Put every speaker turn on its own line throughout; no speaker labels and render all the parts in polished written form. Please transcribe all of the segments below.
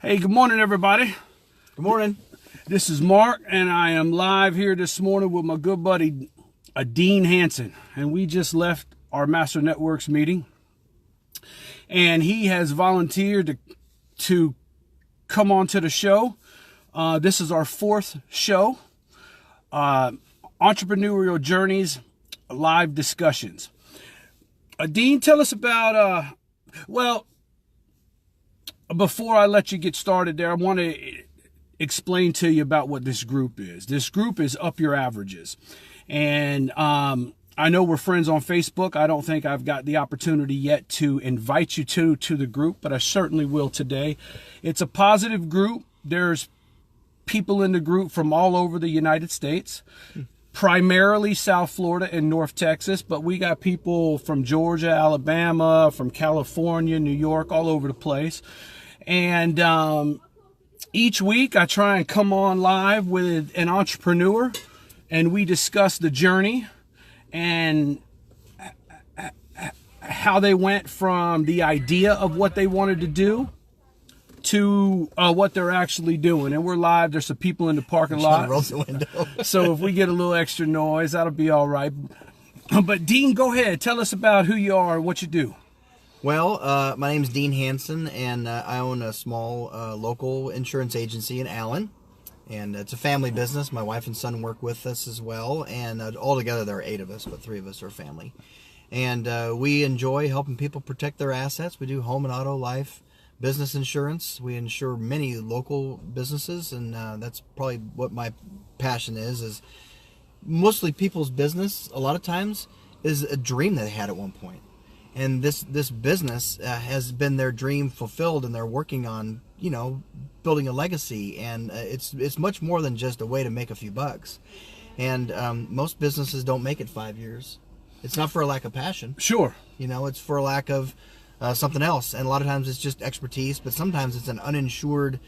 Hey, good morning, everybody.
Good morning.
This is Mark, and I am live here this morning with my good buddy, Dean Hansen. And we just left our Master Networks meeting, and he has volunteered to come on to the show. This is our fourth show, Entrepreneurial Journeys, live discussions. Dean, tell us about, before I let you get started there, I want to explain to you about what this group is. This group is Up Your Averages. And I know we're friends on Facebook. I don't think I've got the opportunity yet to invite you to the group, but I certainly will today. It's a positive group. There's people in the group from all over the United States, primarily South Florida and North Texas, but we got people from Georgia, Alabama, from California, New York, all over the place. And each week I try and come on live with an entrepreneur, and we discuss the journey and how they went from the idea of what they wanted to do to what they're actually doing. And we're live. There's some people in the parking lot.
Rolls the window.
So if we get a little extra noise, that'll be all right. But Dean, go ahead. Tell us about who you are and what you do.
Well, my name's Dean Hansen, and I own a small local insurance agency in Allen. And it's a family business. My wife and son work with us as well. And altogether there are 8 of us, but 3 of us are family. And we enjoy helping people protect their assets. We do home and auto, life, business insurance. We insure many local businesses, and that's probably what my passion is mostly people's business a lot of times is a dream that they had at one point. And this business has been their dream fulfilled, and they're working on, building a legacy. And it's much more than just a way to make a few bucks. And most businesses don't make it 5 years. It's not for a lack of passion.
Sure.
It's for a lack of something else. And a lot of times it's just expertise, but sometimes it's an uninsured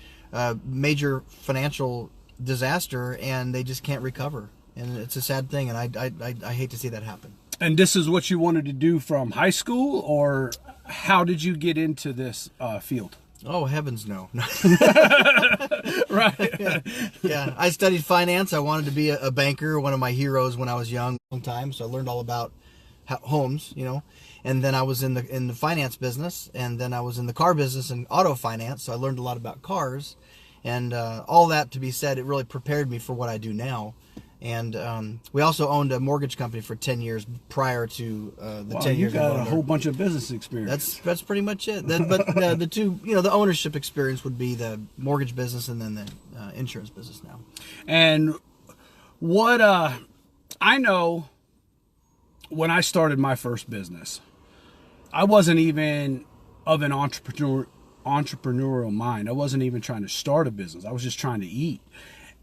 major financial disaster, and they just can't recover. And it's a sad thing, and I hate to see that happen.
And this is what you wanted to do from high school, or how did you get into this field?
Oh, heavens no.
Right.
Yeah, I studied finance. I wanted to be a banker, one of my heroes when I was young, long time. So I learned all about homes, And then I was in the finance business, and then I was in the car business and auto finance. So I learned a lot about cars, and all that to be said, it really prepared me for what I do now. And we also owned a mortgage company for 10 years prior to the 10 years.
You got a whole bunch of business experience.
That's pretty much it. But the two, the ownership experience would be the mortgage business and then the insurance business now.
And what I know, when I started my first business, I wasn't even of an entrepreneurial mind. I wasn't even trying to start a business. I was just trying to eat.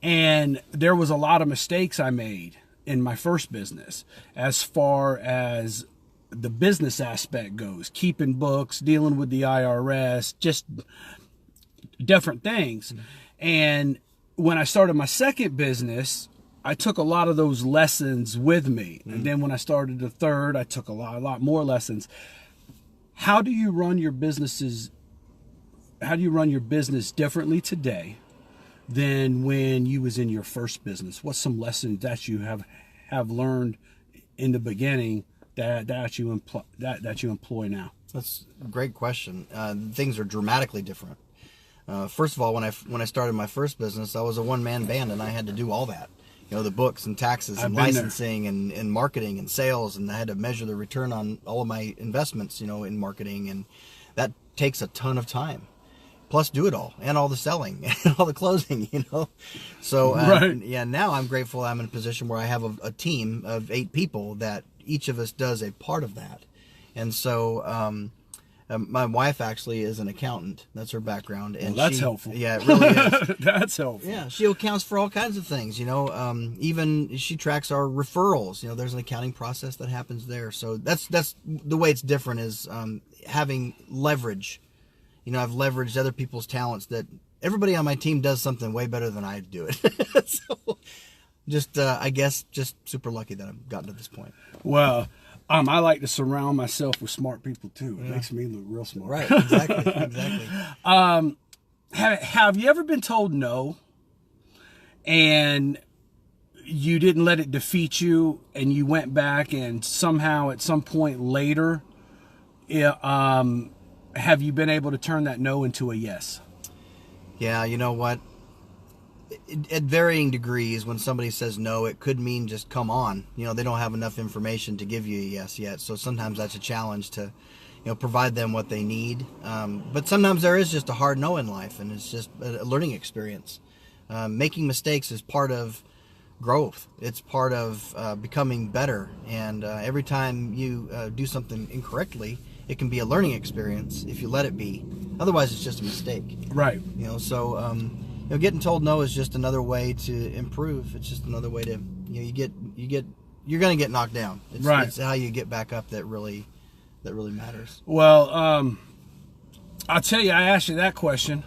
And there was a lot of mistakes I made in my first business as far as the business aspect goes, keeping books, dealing with the IRS, just different things. And when I started my second business, I took a lot of those lessons with me. And then when I started the third, I took a lot more lessons. How do you run your business differently today than when you was in your first business? What's some lessons that you have learned in the beginning that you employ now?
That's a great question. Things are dramatically different. First of all, when I started my first business, I was a one-man band, and I had to do all that. The books and taxes and licensing and marketing and sales, and I had to measure the return on all of my investments, in marketing, and that takes a ton of time. Plus do it all, and all the selling, and all the closing, So,
right.
Yeah, now I'm grateful I'm in a position where I have a team of 8 people that each of us does a part of that. And so my wife actually is an accountant. That's her background. And
that's helpful.
Yeah, it really is.
That's helpful.
Yeah, she accounts for all kinds of things, Even she tracks our referrals. There's an accounting process that happens there. So that's the way it's different is having leverage. I've leveraged other people's talents that everybody on my team does something way better than I do it. So I guess just super lucky that I've gotten to this point.
Well, I like to surround myself with smart people too. It makes me look real smart.
Right, exactly.
have you ever been told no and you didn't let it defeat you, and you went back and somehow at some point later, have you been able to turn that no into a yes?
Yeah, you know what? At varying degrees, when somebody says no, it could mean just come on. They don't have enough information to give you a yes yet. So sometimes that's a challenge to, provide them what they need. But sometimes there is just a hard no in life, and it's just a learning experience. Making mistakes is part of growth. It's part of becoming better. And every time you do something incorrectly, it can be a learning experience if you let it be. Otherwise, it's just a mistake.
Right.
So getting told no is just another way to improve. It's just another way to, you're going to get knocked down.
Right.
It's how you get back up that really matters.
Well, I'll tell you, I asked you that question,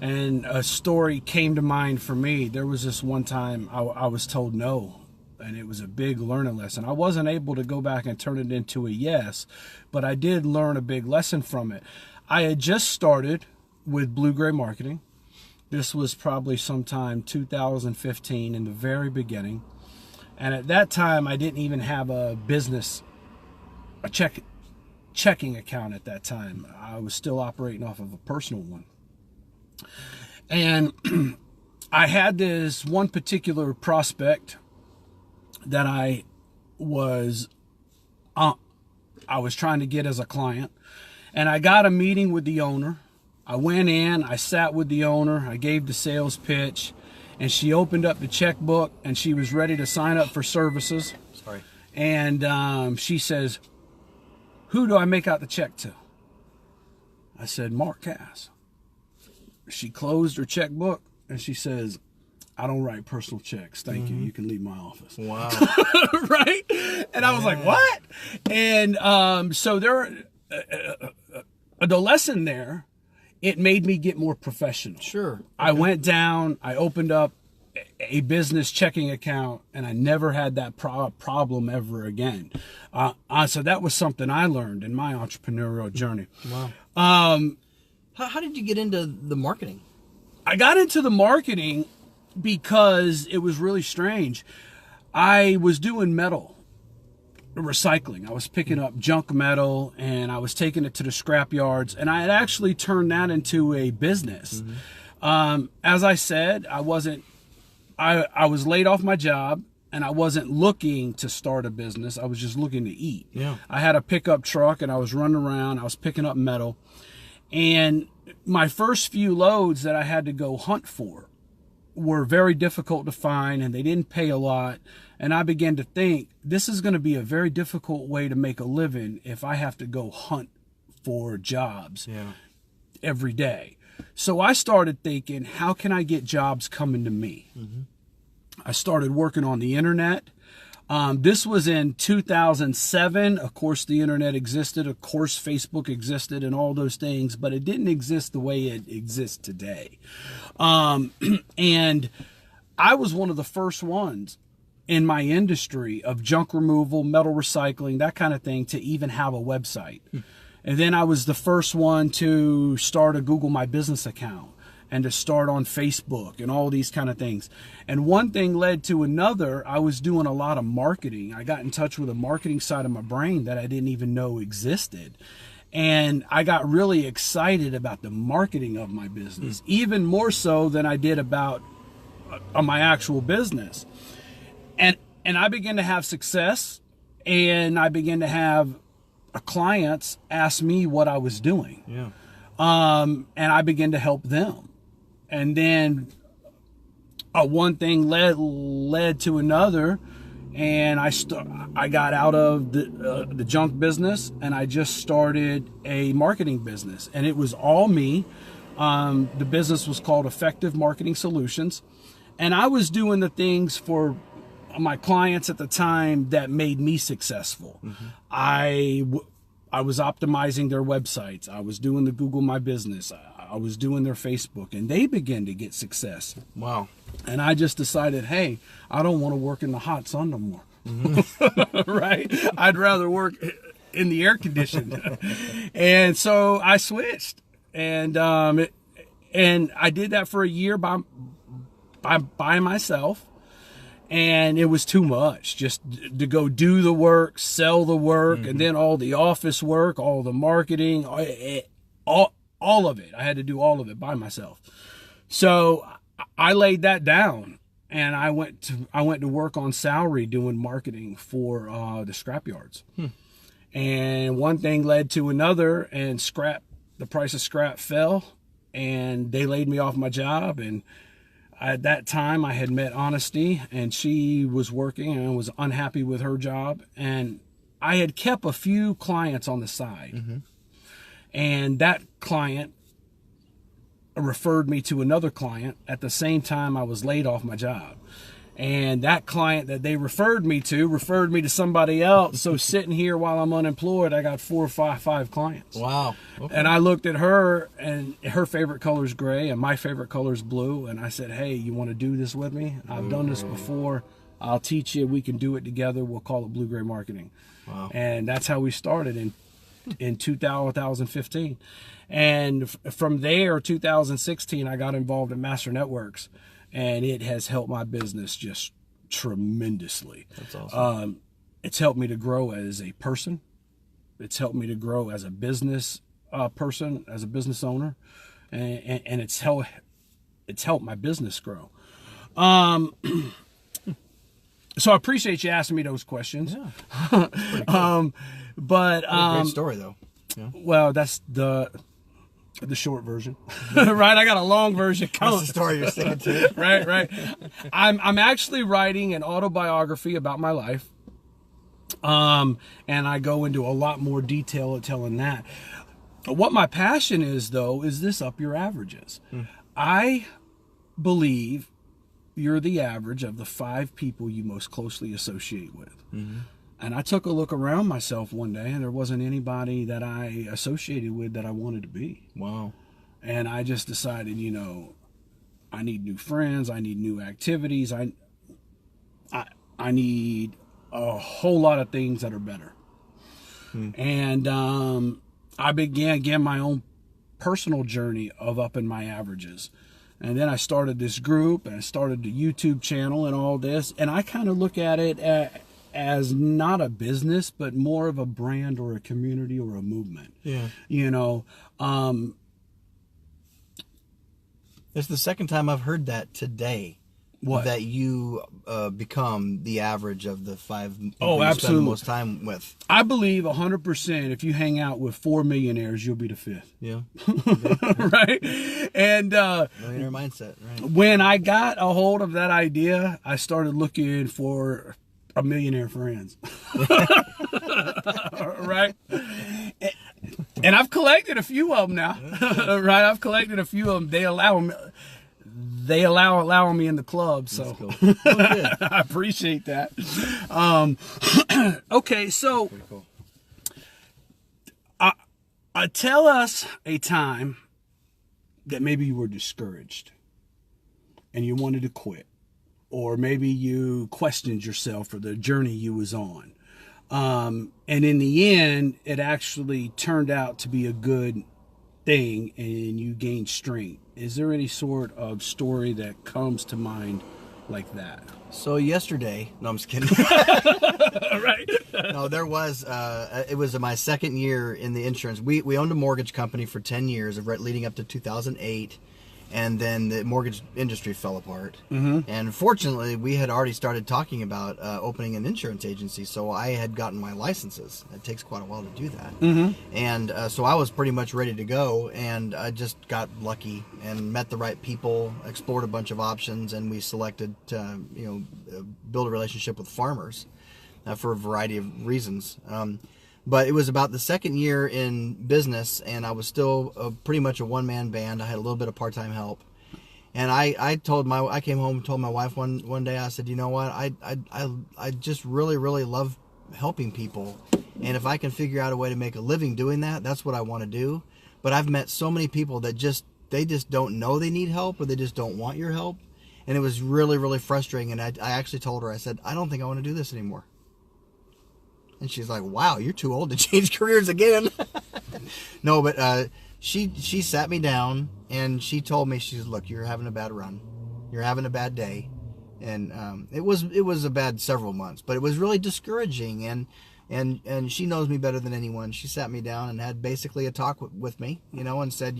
and a story came to mind for me. There was this one time I was told no, and it was a big learning lesson. I wasn't able to go back and turn it into a yes, but I did learn a big lesson from it. I had just started with blue-gray marketing. This was probably sometime 2015, in the very beginning. And at that time, I didn't even have a checking account at that time. I was still operating off of a personal one. And I had this one particular prospect that I was trying to get as a client. And I got a meeting with the owner. I went in, I sat with the owner, I gave the sales pitch, and she opened up the checkbook, and she was ready to sign up for services.
Sorry.
And she says, "Who do I make out the check to?" I said, "Mark Cass." She closed her checkbook, and she says, "I don't write personal checks. Thank you. You can leave my office."
Wow.
Right? And I was like, what? And so the lesson there, it made me get more professional.
Sure. Okay.
I went down, I opened up a business checking account, and I never had that problem ever again. So that was something I learned in my entrepreneurial journey.
Wow. How did you get into the marketing?
I got into the marketing because it was really strange. I was doing metal recycling. I was picking up junk metal, and I was taking it to the scrap yards, and I had actually turned that into a business. Mm-hmm. As I said, I was laid off my job, and I wasn't looking to start a business. I was just looking to eat.
Yeah.
I had a pickup truck, and I was running around. I was picking up metal, and my first few loads that I had to go hunt for were very difficult to find, and they didn't pay a lot. And I began to think, this is going to be a very difficult way to make a living if I have to go hunt for jobs every day. So I started thinking, how can I get jobs coming to me? Mm-hmm. I started working on the internet. This was in 2007. Of course, the internet existed. Of course, Facebook existed and all those things, but it didn't exist the way it exists today. And I was one of the first ones in my industry of junk removal, metal recycling, that kind of thing, to even have a website. And then I was the first one to start a Google My Business account and to start on Facebook and all these kind of things. And one thing led to another. I was doing a lot of marketing. I got in touch with a marketing side of my brain that I didn't even know existed. And I got really excited about the marketing of my business, even more so than I did about my actual business. And I began to have success, and I began to have clients ask me what I was doing.
Yeah.
And I began to help them. And then one thing led to another, and I got out of the junk business, and I just started a marketing business, and it was all me. The business was called Effective Marketing Solutions, and I was doing the things for my clients at the time that made me successful. Mm-hmm. I was optimizing their websites. I was doing the Google My Business. I was doing their Facebook, and they began to get success.
Wow.
And I just decided, hey, I don't want to work in the hot sun no more. Mm-hmm. Right? I'd rather work in the air conditioning. And so I switched. And And I did that for a year by myself. And it was too much just to go do the work, sell the work, and then all the office work, all the marketing, all of it. I had to do all of it by myself. So I laid that down, and I went to work on salary doing marketing for the scrap yards. And one thing led to another, and the price of scrap fell, and they laid me off my job. And at that time, I had met Honesty, and she was working and was unhappy with her job. And I had kept a few clients on the side. And that client referred me to another client at the same time I was laid off my job. And that client that they referred me to somebody else. So sitting here while I'm unemployed, I got 4 or 5 clients.
Wow. Okay.
And I looked at her, and her favorite color is gray, and my favorite color is blue. And I said, hey, you want to do this with me? I've done this before. I'll teach you. We can do it together. We'll call it blue-gray marketing.
Wow.
And that's how we started in 2015. And from there, 2016, I got involved in Master Networks. And it has helped my business just tremendously. That's
awesome.
It's helped me to grow as a person. It's helped me to grow as a business person, as a business owner, and it's helped my business grow. So I appreciate you asking me those questions.
Yeah. Cool.
But
great story though. Yeah.
Well, that's the short version. Right? I got a long version coming.
That's the story you're sticking to.
Right. I'm actually writing an autobiography about my life. And I go into a lot more detail telling that. What my passion is, though, is this: up your averages. I believe you're the average of the 5 people you most closely associate with. And I took a look around myself one day, and there wasn't anybody that I associated with that I wanted to be.
Wow.
And I just decided, I need new friends. I need new activities. I need a whole lot of things that are better. And I began again my own personal journey of upping my averages. And then I started this group, and I started the YouTube channel and all this. And I kind of look at it as not a business, but more of a brand or a community or a movement.
Yeah. It's the second time I've heard that today.
What?
That you become the average of the 5 people
you
spend
absolutely.
the most time with.
I believe 100% if you hang out with 4 millionaires, you'll be the 5th.
Yeah.
Right? And
Millionaire mindset, right.
When I got a hold of that idea, I started looking for a millionaire friends. Right? And I've collected a few of them now. Right? I've collected a few of them. They allow me in the club, so
cool. Oh,
I appreciate that. Okay, so
cool.
Tell us a time that maybe you were discouraged and you wanted to quit, or maybe you questioned yourself for the journey you was on, and in the end, it actually turned out to be a good thing, and you gained strength. Is there any sort of story that comes to mind like that?
So yesterday, no, I'm just kidding.
Right.
No, there was, it was my second year in the insurance. We owned a mortgage company for 10 years, leading up to 2008. And then the mortgage industry fell apart. And fortunately, we had already started talking about opening an insurance agency. So I had gotten my licenses. It takes quite a while to do that. And so I was pretty much ready to go. And I just got lucky and met the right people, explored a bunch of options, and we selected to build a relationship with farmers for a variety of reasons. But it was about the second year in business, and I was still pretty much a one-man band. I had a little bit of part-time help, and I came home and told my wife one day. I said, you know what, I just really love helping people, and if I can figure out a way to make a living doing that, that's what I want to do. But I've met so many people that they just don't know they need help, or they just don't want your help, and it was really frustrating. And I actually told her, I said, I don't think I want to do this anymore. And she's like, wow, you're too old to change careers again. No, but she sat me down and she told me, she said, look, you're having a bad run. You're having a bad day. And it was a bad several months, but it was really discouraging. And she knows me better than anyone. She sat me down and had basically a talk with me, and said,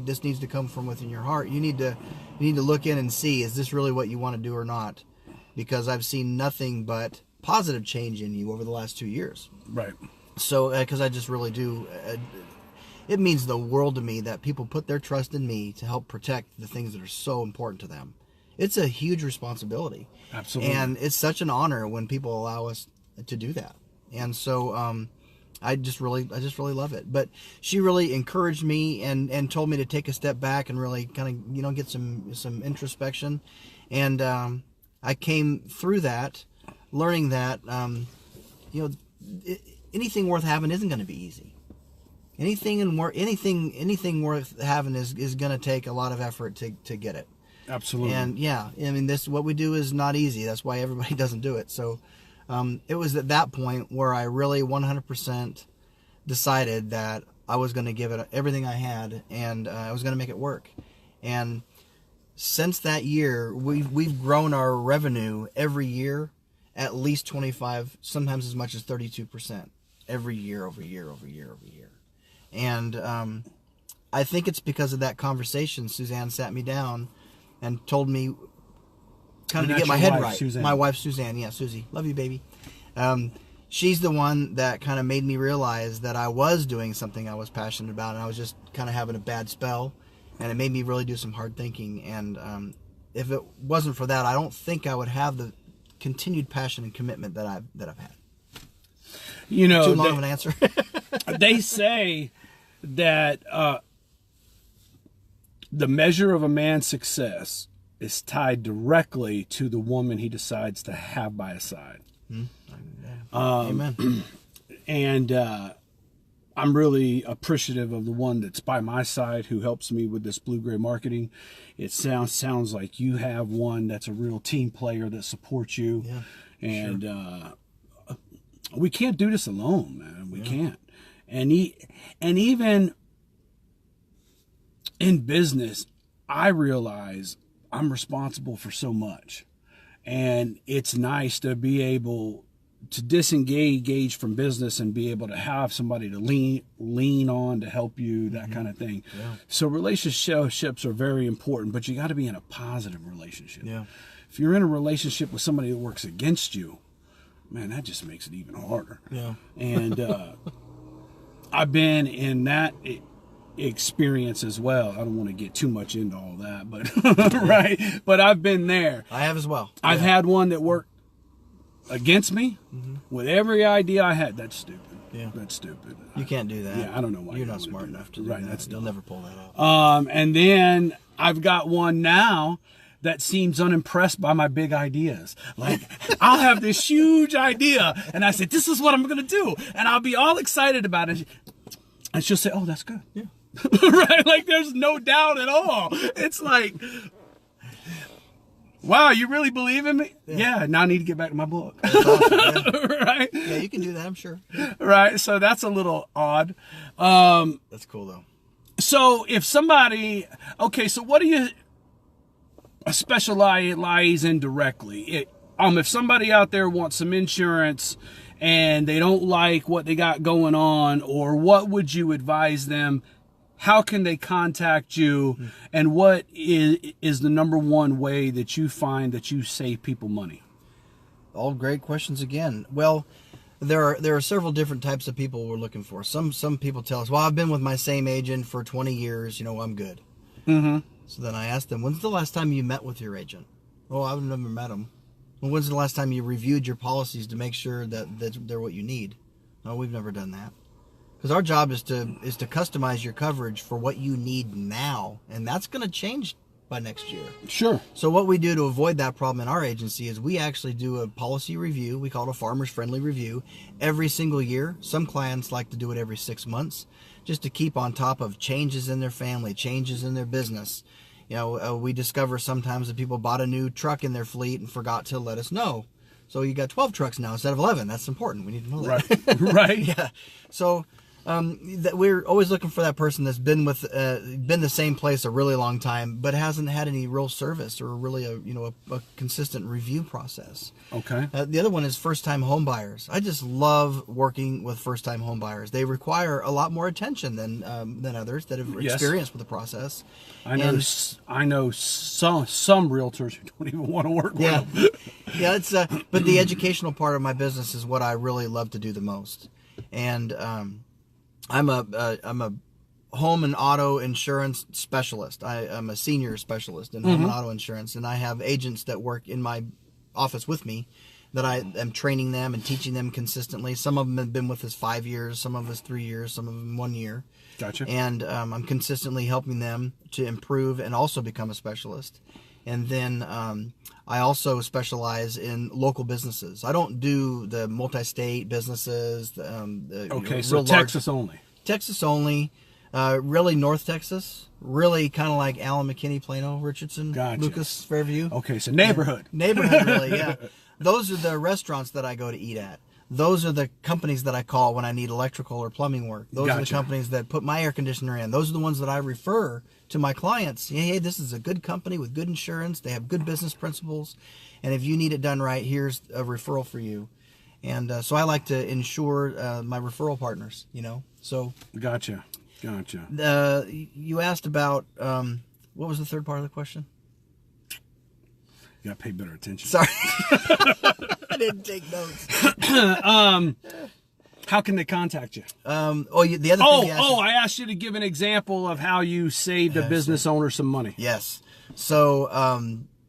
this needs to come from within your heart. You need to look in and see, is this really what you want to do or not? Because I've seen nothing but positive change in you over the last 2 years.
Right.
So, because I just really do, it means the world to me that people put their trust in me to help protect the things that are so important to them. It's a huge responsibility.
Absolutely.
And it's such an honor when people allow us to do that. And so I just really love it. But she really encouraged me and told me to take a step back and really kind of, get some introspection. And I came through that learning that, anything worth having isn't going to be easy. Anything worth having is going to take a lot of effort to get it.
Absolutely.
And yeah, I mean, what we do is not easy. That's why everybody doesn't do it. So it was at that point where I really 100% decided that I was going to give it everything I had, and I was going to make it work. And since that year, we've grown our revenue every year at least 25, sometimes as much as 32% every year over year over year over year. And I think it's because of that conversation. Suzanne sat me down and told me kind of to get my head right.
Suzanne.
My wife, Suzanne. Yeah, Susie. Love you, baby. She's the one that kind of made me realize that I was doing something I was passionate about, and I was just kind of having a bad spell, and it made me really do some hard thinking. And if it wasn't for that, I don't think I would have the continued passion and commitment that I've had.
You know,
too long of an answer.
They say that the measure of a man's success is tied directly to the woman he decides to have by his side.
Amen.
And I'm really appreciative of the one that's by my side who helps me with this blue-gray marketing. It sounds like you have one that's a real team player that supports you.
Yeah,
and
sure.
We can't do this alone, man. We can't. And even in business, I realize I'm responsible for so much. And it's nice to be able to disengage from business and be able to have somebody to lean on to help you, that kind of thing.
Yeah.
So relationships are very important, but you got to be in a positive relationship.
Yeah.
If you're in a relationship with somebody that works against you, man, that just makes it even harder.
Yeah.
And I've been in that experience as well. I don't want to get too much into all that, but right. But I've been there.
I have as well.
I've had one that worked against me with every idea I had. That's stupid.
Yeah.
That's stupid.
You can't do that.
Yeah, I don't know why
you're
you
not
would
smart
do
enough
that.
to do
Right,
that.
that's
You'll
dumb.
never pull that off.
And then I've got one now that seems unimpressed by my big ideas. Like, I'll have this huge idea, and I say, this is what I'm going to do. And I'll be all excited about it. And she'll say, oh, that's good.
Yeah.
Right? Like, there's no doubt at all. It's like, wow, you really believe in me? Yeah, now I need to get back to my book.
That's awesome, yeah.
Right?
Yeah, you can do that, I'm sure.
Right? So that's a little odd.
That's cool, though.
So if somebody, okay, so what do you specialize in directly? If somebody out there wants some insurance and they don't like what they got going on, or what would you advise them? How can they contact you? And what is the number one way that you find that you save people money?
All great questions again. Well, there are several different types of people we're looking for. Some people tell us, well, I've been with my same agent for 20 years, I'm good.
Mm-hmm.
So then I asked them, when's the last time you met with your agent? Oh, I've never met him. Well, when's the last time you reviewed your policies to make sure that they're what you need? No, we've never done that. Because our job is to customize your coverage for what you need now, and that's going to change by next year.
Sure.
So what we do to avoid that problem in our agency is we actually do a policy review. We call it a farmer's friendly review every single year. Some clients like to do it every 6 months just to keep on top of changes in their family, changes in their business. We discover sometimes that people bought a new truck in their fleet and forgot to let us know. So you got 12 trucks now instead of 11. That's important. We need to know that.
Right. Right.
Yeah. So We're always looking for that person that's been the same place a really long time, but hasn't had any real service or really a consistent review process.
Okay.
The other one is first-time home buyers. I just love working with first-time home buyers. They require a lot more attention than others that have experience with the process.
I know some realtors who don't even want to work with them.
Yeah. It's but the educational part of my business is what I really love to do the most, and I'm a home and auto insurance specialist. I'm a senior specialist in home and auto insurance, and I have agents that work in my office with me that I am training them and teaching them consistently. Some of them have been with us 5 years, some of us 3 years, some of them 1 year.
Gotcha.
And I'm consistently helping them to improve and also become a specialist. And then I also specialize in local businesses. I don't do the multi-state businesses.
So Texas only.
Texas only. Really North Texas. Really kind of like Allen, McKinney, Plano, Richardson,
Gotcha.
Lucas, Fairview.
Okay, so neighborhood.
Yeah. Neighborhood, really, yeah. Those are the restaurants that I go to eat at. Those are the companies that I call when I need electrical or plumbing work. Those are the companies that put my air conditioner in. Those are the ones that I refer to my clients. Hey, this is a good company with good insurance. They have good business principles. And if you need it done right, here's a referral for you. And so I like to insure my referral partners, So
Gotcha.
You asked about, what was the third part of the question?
You got to pay better attention.
Sorry. I didn't take notes.
How can they contact you?
The other thing
I asked you to give an example of how you saved a business owner some money.
Yes. So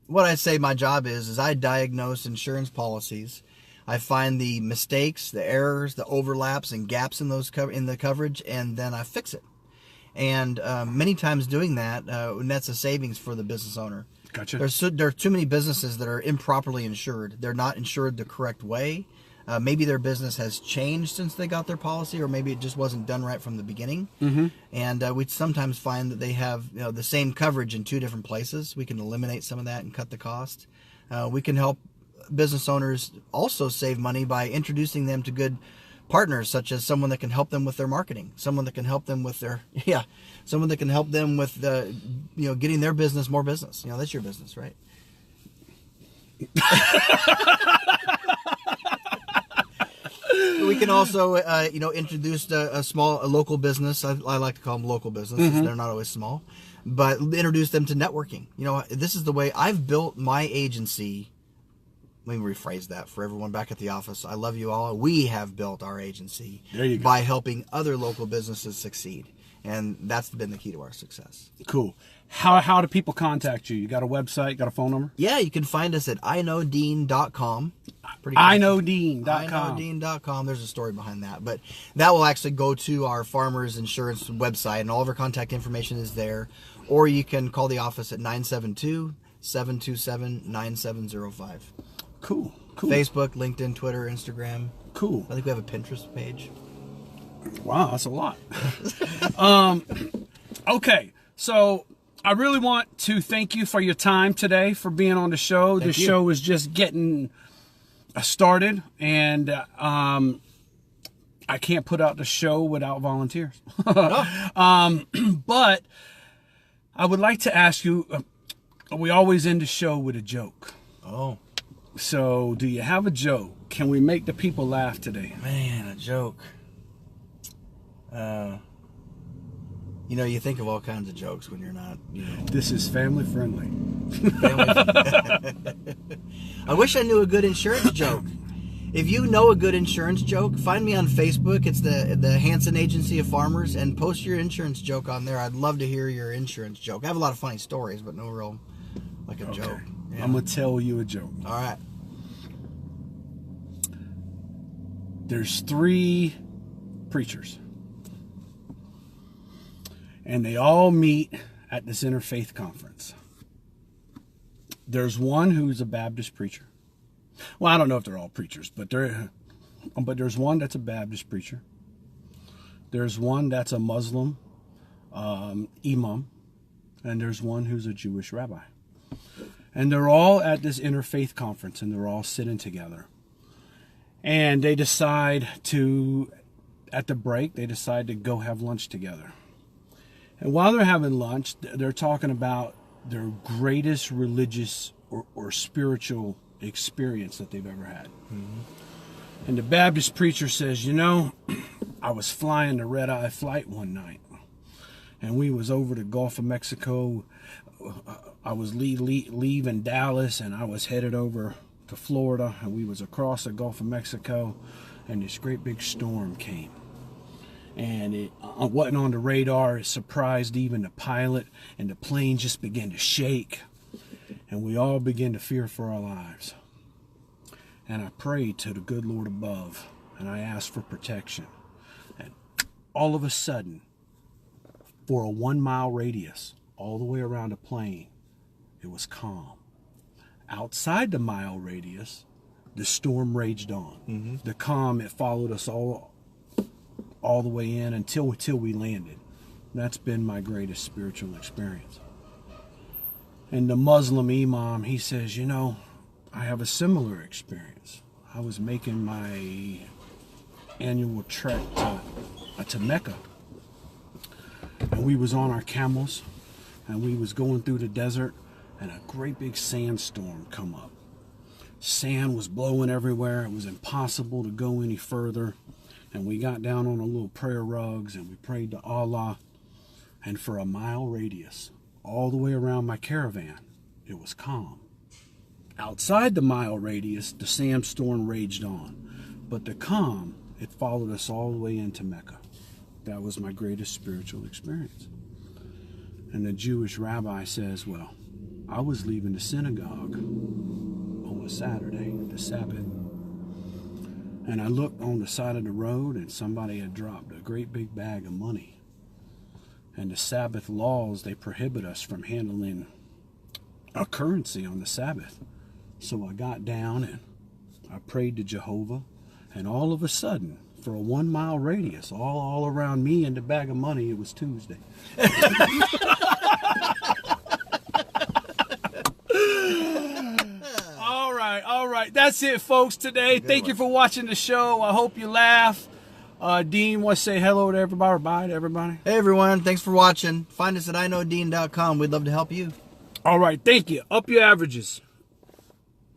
what I say my job is I diagnose insurance policies. I find the mistakes, the errors, the overlaps, and gaps in those in the coverage, and then I fix it. And many times doing that, nets a savings for the business owner.
Gotcha.
There are too many businesses that are improperly insured. They're not insured the correct way. Maybe their business has changed since they got their policy, or maybe it just wasn't done right from the beginning. Mm-hmm. And we sometimes find that they have the same coverage in two different places. We can eliminate some of that and cut the cost. We can help business owners also save money by introducing them to good partners, such as someone that can help them with their marketing, someone that can help them with getting their business more business. That's your business, right? We can also, introduce a local business. I like to call them local businesses. Mm-hmm. They're not always small, but introduce them to networking. This is the way I've built my agency. Let me rephrase that for everyone back at the office. I love you all. We have built our agency by helping other local businesses succeed. And that's been the key to our success.
Cool. How do people contact you? You got a website? Got a phone number?
Yeah, you can find us at iknowdean.com.
iknowdean.com.
There's a story behind that. But that will actually go to our Farmers Insurance website, and all of our contact information is there. Or you can call the office at 972-727-9705.
Cool.
Facebook, LinkedIn, Twitter, Instagram.
Cool.
I think we have a Pinterest page.
Wow, that's a lot. Okay, so I really want to thank you for your time today, for being on the show. The show is just getting started, and I can't put out the show without volunteers. But I would like to ask you, we always end the show with a joke.
Oh.
So, do you have a joke? Can we make the people laugh today?
Man, a joke. You think of all kinds of jokes when you're not,
This is family friendly.
I wish I knew a good insurance joke. If you know a good insurance joke, find me on Facebook. It's the Hansen Agency of Farmers, and post your insurance joke on there. I'd love to hear your insurance joke. I have a lot of funny stories, but no real, a joke. Yeah.
I'm going to tell you a joke.
All right.
There's 3 preachers, and they all meet at this interfaith conference. There's one who's a Baptist preacher. Well, I don't know if they're all preachers, but there's one that's a Baptist preacher. There's one that's a Muslim imam, and there's one who's a Jewish rabbi. And they're all at this interfaith conference, and they're all sitting together. And they decide to at the break, they decide to go have lunch together. And while they're having lunch, they're talking about their greatest religious or spiritual experience that they've ever had. And the Baptist preacher says, you know, I was flying the red-eye flight one night, and we was over the Gulf of Mexico. I was leaving Dallas, and I was headed over to Florida, and we was across the Gulf of Mexico, and this great big storm came. And it wasn't on the radar. It surprised even the pilot, and the plane just began to shake, and we all began to fear for our lives. And I prayed to the good Lord above, and I asked for protection. And all of a sudden, for a 1 mile radius, all the way around the plane, it was calm. Outside the mile radius, the storm raged on. The calm, it followed us all the way in until we landed. That's been my greatest spiritual experience. And the Muslim imam, he says, you know, I have a similar experience. I was making my annual trek to Mecca, and we was on our camels, and we was going through the desert, and a great big sandstorm come up. Sand was blowing everywhere. It was impossible to go any further. And we got down on a little prayer rugs, and we prayed to Allah. And for a mile radius, all the way around my caravan, it was calm. Outside the mile radius, the sandstorm raged on. But the calm, it followed us all the way into Mecca. That was my greatest spiritual experience. And the Jewish rabbi says, well, I was leaving the synagogue on a Saturday, the Sabbath. And I looked on the side of the road, and somebody had dropped a great big bag of money. And the Sabbath laws, they prohibit us from handling a currency on the Sabbath. So I got down and I prayed to Jehovah, and all of a sudden, for a 1 mile radius, all around me and the bag of money, it was Tuesday. All right. That's it, folks, today. Thank you for watching the show. I hope you laugh. Dean wants to say hello to everybody, or bye to everybody.
Hey, everyone. Thanks for watching. Find us at iknowdean.com. We'd love to help you.
All right. Thank you. Up your averages.